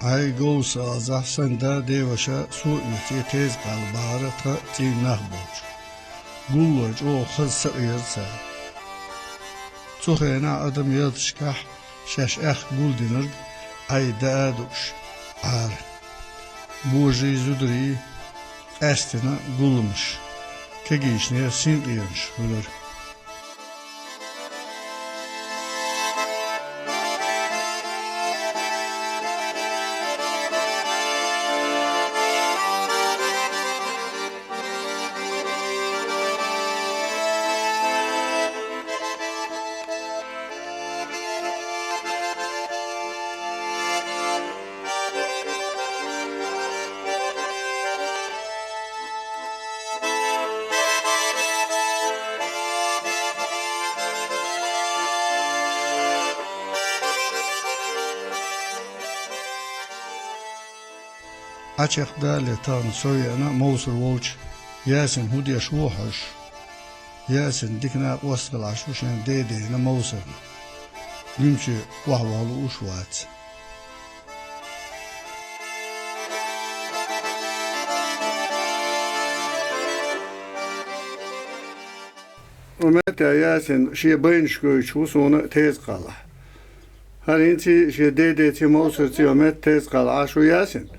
Ay gousa zahsanda devaşa su üti tez kalbara ta cinnah boç. Gulloç o hızsa ıyırsa. Tsuhena adam yatışkah şaş gul dinir ay daaduş ar. Boji zudri estina gulmuş. Kegişne sin ıyırmış olur. Açıkda letan soyana mosur volç. Yasin hudya şuhaş. Yasin dikna wasgal aşuşan dedeyna mosur. Gümçü vahvalı uşvat. Ömet Yasin şey bayınç göçü sonra tez kala. Her inti şey dedeti mosur Ömet tez kala aşu Yasin.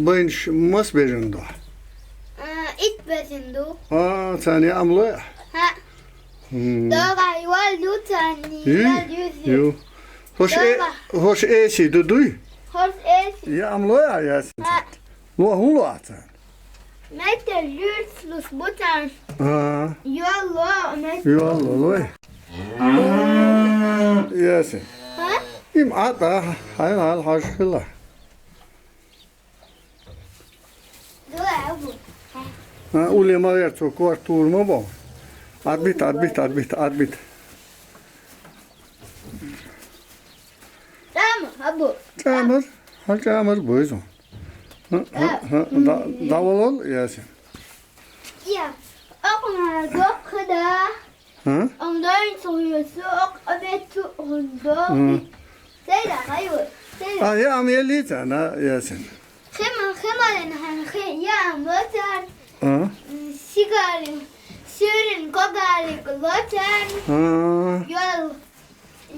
Bayınç mas berindo. İt berindo. Tani amlo ya. Ha. Doğru yol lütfen. Yo. Hoş eşi duduy. Hoş es. Ya amlo ya Yasin. Ha. Lo hulu atan. Mete lütflus butan. Yollo. Yo Allah Yasin. Ha. İm ata hayal haşkıla. Ulema yer çok var turma bu. Arbit. Tamam habu. Çamur boyzon. Davul ol Yasin. Ya. Okuna dokada. Ondan soruyorsun. Ok abetu ondo. Seyla hayır. Seyla. Ya ameli sana Yasin. Hemen ya motor. Sigarin. Sürün kogarik loten.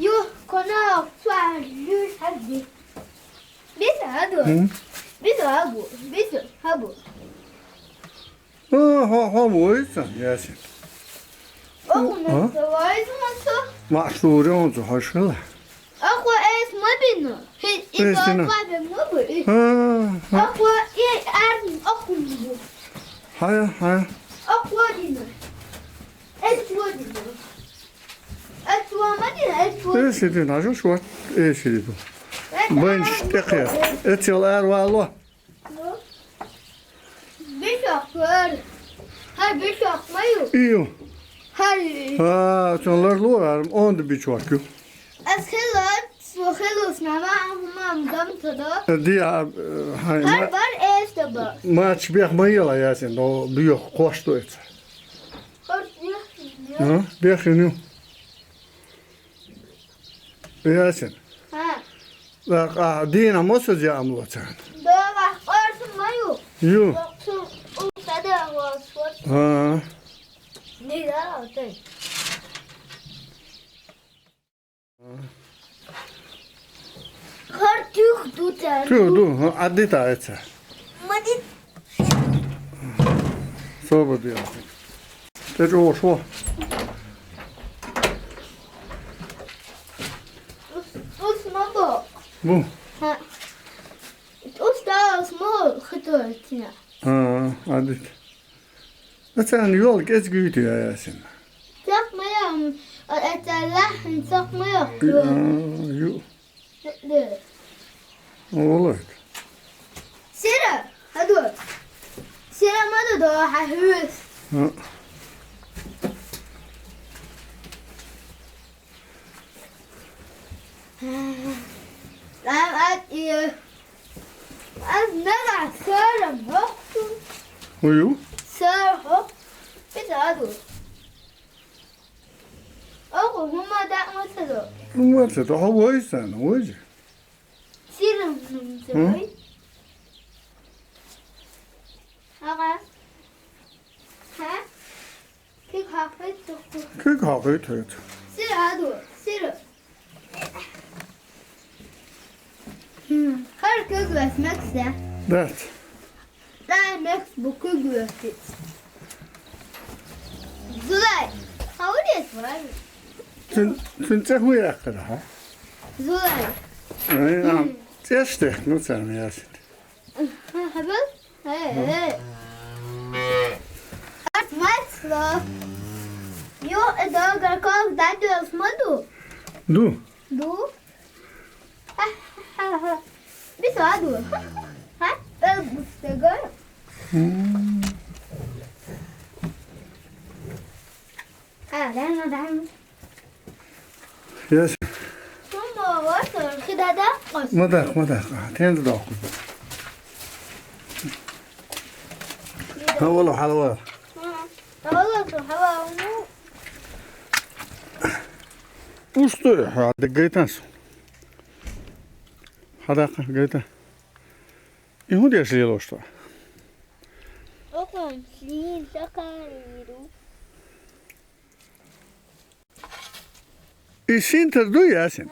Yol konak suar lüs hadi. Biz hadi. Biz habu. Ha boyzon Yasin. Okuna savaşması. Mahsuri oncu haşkıla. Aku es mabino. Itu apa mobil? Aku aku bu. Hayır. Aku dino. Etu dino. Etu madina etu. Eşidi najo şu var. Eşidi bu. Bayınç tekrar. Etiyorlar valla. Bir şakır. Ha bir şakmayu. İyi. Hadi. Sonlar lorar. Onda bir çok yok. Geluid nama mam dam tada. Dia Har var este ba. maç bir mayla Yasin. O büyük koştu et. Bir günü. Yasin. Ha. Bak dina mosuz ya amlotan. Da bak orsun mayu. Yo. Yoksa ustada was. Ne da ote. Kartuk tutar. Tu adita et. Madit. Soba diyor. Te o şu. Usma bu. Bu. Ha. Usta usma khıtırtina. Adit. Sen yol geç gidiyor Yasin. Sakmayam. Etallah sakmayam. Yo. Ne? Olur. Sera. Hadi. Sera mada da hahus. Az nada sera hoktu. Uyu. Sera hok. Bir daha dur. Oku huma da mı? Varsa da havaysan, hoca. Sera سرم آقا ها كيف حافظ Kijk, hak uit het. سر هادو سر هر كوكوس مكسة Dat. لا مكس بكوكوس زولاي هاولي اسمعي Toen zeg hoe je dat gedaan. زولاي Ja, het is slecht, moet zijn, ja. حبل هاي مكسة يو ادوغر كوك دادو اسمدو Doe. دو بس هادو ها بستقر دعم Yes. ثم وصل كده دقص ما دق. تين دق. ها والله حلوة. والله هوا Ustu, hadi gaytans. Hadi gayta. İhu diye şey oluştu. أخوان سنين سكاريرو İsinter du yasin.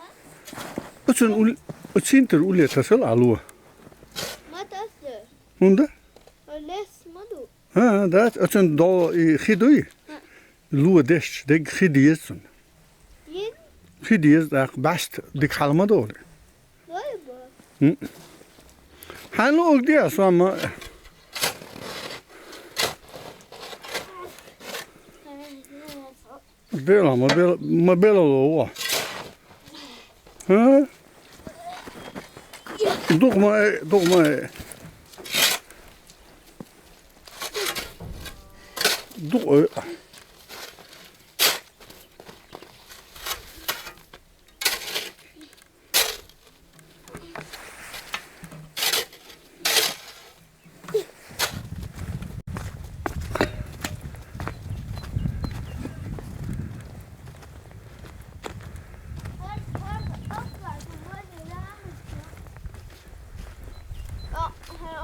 Uçinter ulya tasıl aluwa. ما تأثر Hunda? ليس مدو Ha, dat uçun do khidui. Luwa desh, deg khidiyetsun. ين Khidiyet da bast dik halma do. غايبة Hanlu oldu so ama bela ma bela lo. Ha? Dogma. Dog.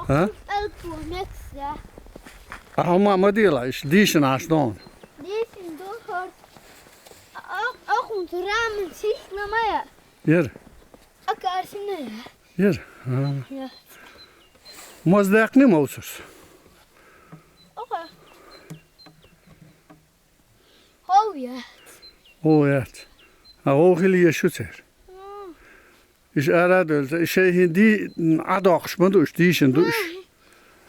Ha? ألف ونكسة Ama madila iş dişin açtın. ليش ندور أخو ترامل شيش نمايا Yer. أكارسنا Yer. Ha. يا Mazdak ne mavsus? أخو هو يا O evet. Ha o hili yaşutser. İş aradı. Şey hindi adakş mı duş dişin duş.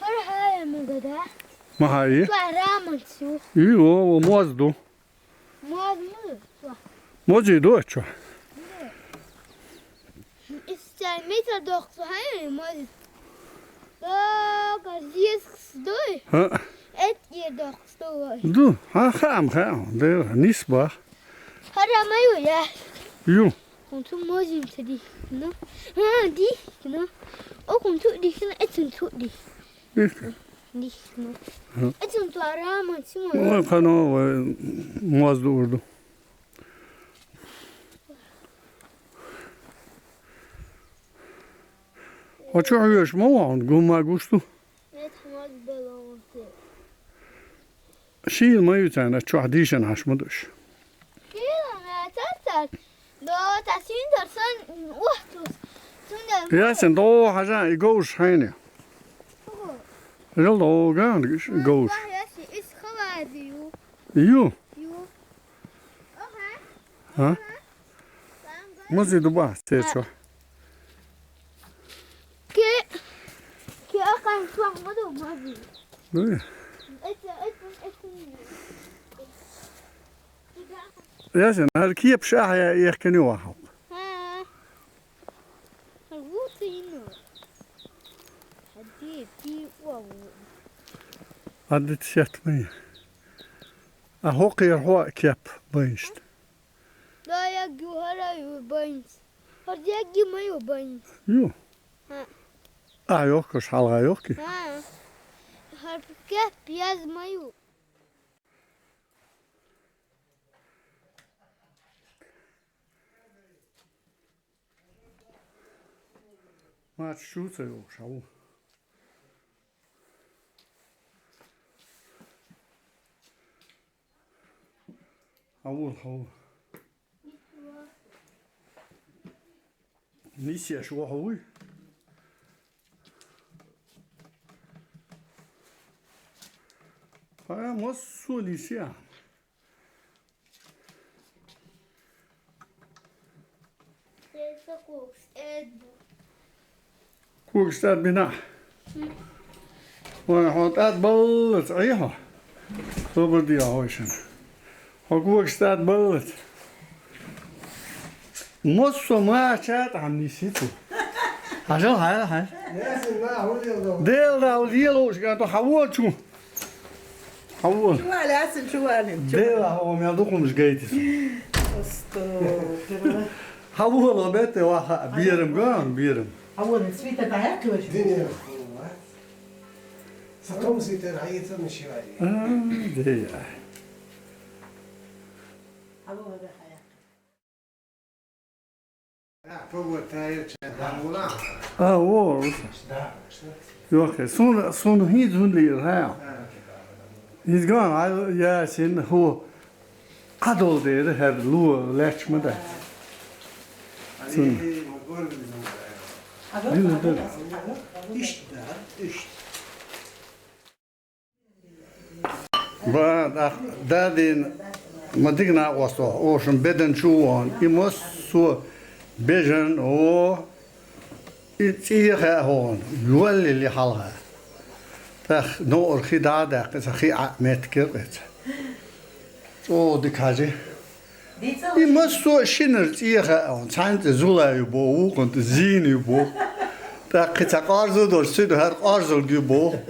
هر هاي من قدا Mahayi. ترامل شو İyi o mazdu. ما مو Mozi do ço. استعميت الدكتور هاي ما لا قديس دوي Ha. اتي دكتور Du. Ha kham. De nisba. هذا ما يويا Yu. كنت موزي تدي نو ها دي نو او كنت دي كنا اتن دي İşte. دي نو ها. اتن تو ارام سمو O kano mazdu urdu. O çağırıyor mu on gumma gustu. نت حماس بلون Şiir mi yüzden ço dişin açmadış. كده ما تسال لو تسين درسان وحدوس تون Ja sen do hajan i goes hene. Rel do gaan goes. is خواديو Yu. يو Ha? Mozi do ba te ço. كي كي اقان شو مدو مازي Du. Ja sen her kiyep şahya yekeni wa. ها الغوصينو حديد دي واو Hadi tişetmeyi. A hoqir ho kiyep bayışt. لا يجو هلا يبينز هاد يجي ما يبينز Yu. Ha. Ah yok kız halga yok ki. ها هاد كيف بياز ما يو Maç şu yok şavu. Havul havul.你写说havul. Haya mos su lisya. Dessa cor é do. Koekstad bina. Maar had dat bullet, ja. Zo wordt die huizen. Had koekstad bullet. Mos zo maar chat aan die zitten. Hij zal hij. لازم ما هو اليوم Deel daar die los gaat toch gewoon toe. Gewoon. شو على عسل شو على Deel daar om ja toch om eens استغفر Gewoon al met de bierem gaan bierem. اول سويت تاعك واش الدنيا ستقوم سيتر عيط من شوالي Die. اول هذا حياه فوق تاير دعونا Oh, ja, zo'n heel zo'n leer hè. He's gone. Ja, zijn hoe adol deden her loer lech met dat. ايش ايش Maar dat in Madigna was toch ocean bedden chuan. Je moest zo bedden o iets hier gewoon. Jullie li halha. Dat no orchida dat is geen met kerk. Oh, die kaje. ديت Je moest zo shinner hier gewoon. Zijn te zullen je boven en te zien je boven. Dat is ook arzo door zuid her arzo je boven.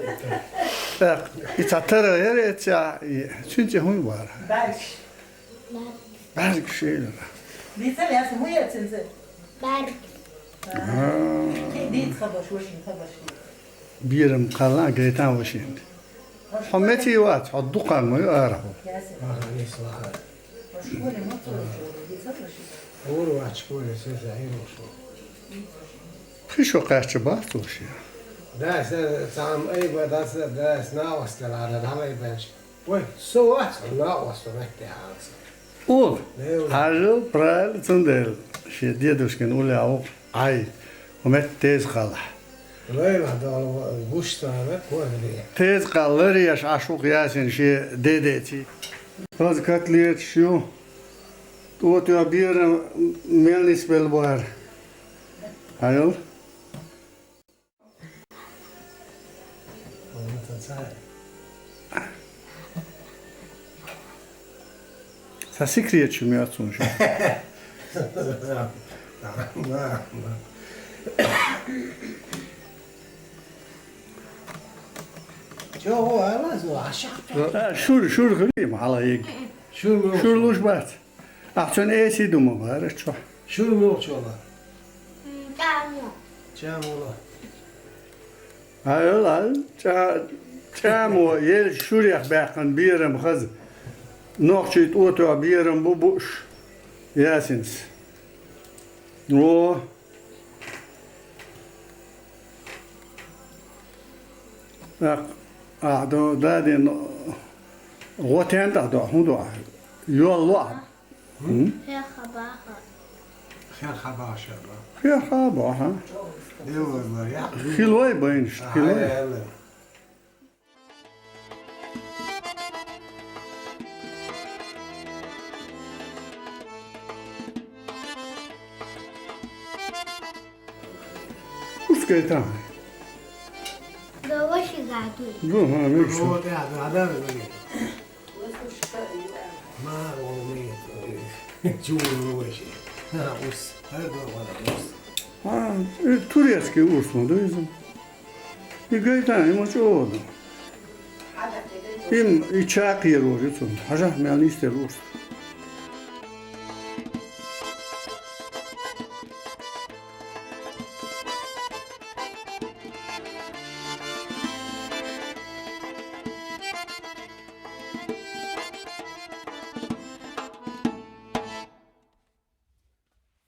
Dat is het er het ja. Sinds je hoe waar. باش Berg schelen. ديت يا اسم ويا تنزل Berg. ديت خبش واش خبش Birem kalan gaitan washin. Hameti wat haduqan ma yarahu. يا اسم يصلح واش هو اللي مطر ديت خبش هو واحد شكون اساسا هي وشو Khisho qachbat washi. داس تعم اي بداس داس ناوست على هذا يبانش وي سو واحد ناوست مكتي عاوز Ol. Hajo pral tsundel. Shedia dusken ulau ai. Omet tez qala. وين هذا البوش تاعك وين Tez qalari yash ashuq yasin she dedeti. Raz katliet shu. Tu tu bir melnis belbar. Hayo. Sa sikriet shu mi atsun shu. شو هو هذا زو عشق Shur glim ala yek. شو Shur lushbat. Achun esi dumo var chu. شو الموت شو والله Camo. جام والله Hayo al chamo yel shuriach bakan birem khaz. Nochchit oto birem bu bush. Yasins. O do dadin roten da do hundo yol lo Her Habaha. خير خبا ان شاء الله ya khaba ha ايوه ما يا khiloy bainish khiloy هلا usketa The wash is out. go ha هو mekso ده هذا ما هو ميت شو هو شيء ها وس هذا ولا وس ha turetski ursmo do izum i gaita ima chodo im i chaqi roritun haja me anister urst